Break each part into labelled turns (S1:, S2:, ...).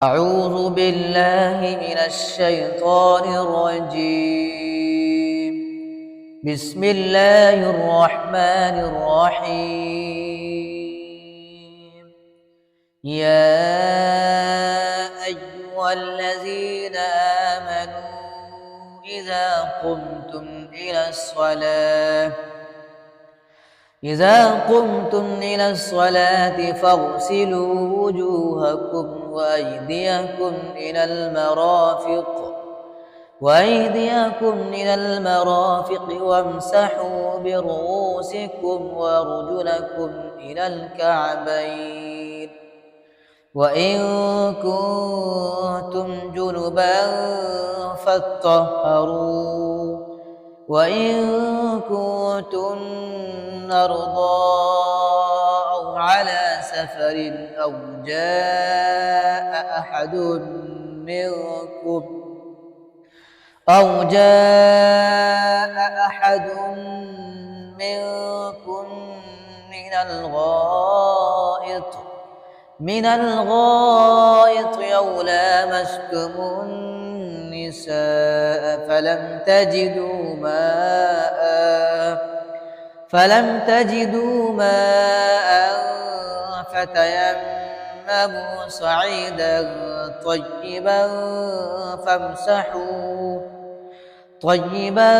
S1: أعوذ بالله من الشيطان الرجيم. بسم الله الرحمن الرحيم. يا أيها الذين آمنوا إذا قمتم إلى الصلاة فاغسلوا وجوهكم وأيديكم إلى المرافق وامسحوا برؤوسكم وأرجلكم إلى الكعبين، وإن كنتم جنبا فاطهروا، وإن كنتم مرضى أو على سفر أو جاء أحد منكم من الغائط أو لامستم النساء فلم تجدوا ماء فتيمموا صعيدا طيبا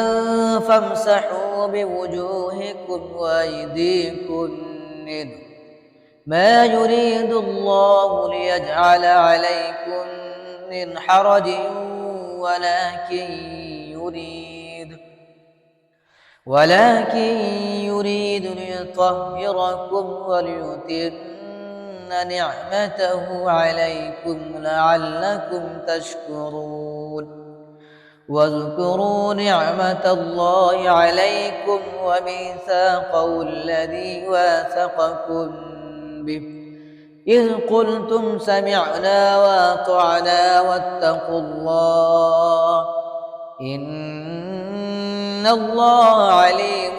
S1: فامسحوا بوجوهكم وأيديكم منه، ما يريد الله ليجعل عليكم من حرج ولكن يريد ليطهركم وليتم نعمته عليكم لعلكم تشكرون. واذكروا نعمة الله عليكم وميثاقه الذي واثقكم به إذ قلتم سمعنا وأطعنا واتقوا الله إن الله عليم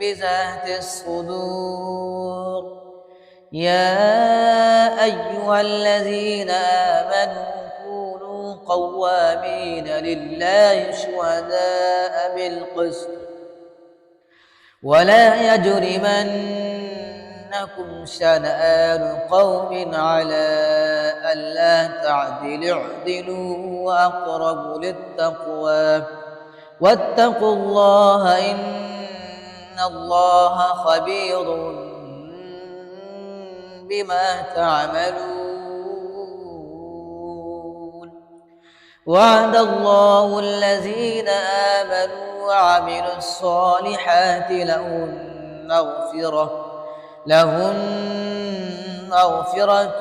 S1: بذات الصدور. يا أيها الذين آمنوا كونوا قوامين لله شهداء بالقسط، ولا يجرمنكم شنآن قوم على ألا تعدلوا اعدلوا هو أقرب للتقوى واتقوا الله إن الله خبير بما تعملون. وعد الله الذين آمنوا وعملوا الصالحات لهم مغفرة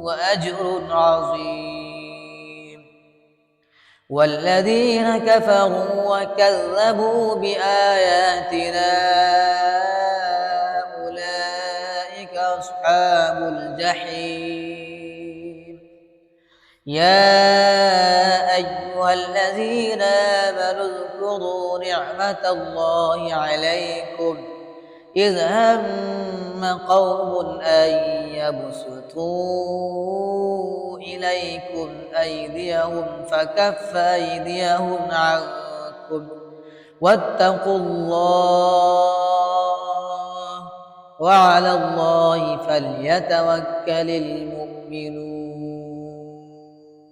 S1: وأجر عظيم. والذين كفروا وكذبوا بآياتنا أولئك أصحاب الجحيم. يا أيها الذين آمنوا اذكروا نعمة الله عليكم إذ هم قوم أن يبسطوا إليكم أيديهم فكف أيديهم عنكم واتقوا الله وعلى الله فليتوكل المؤمنون.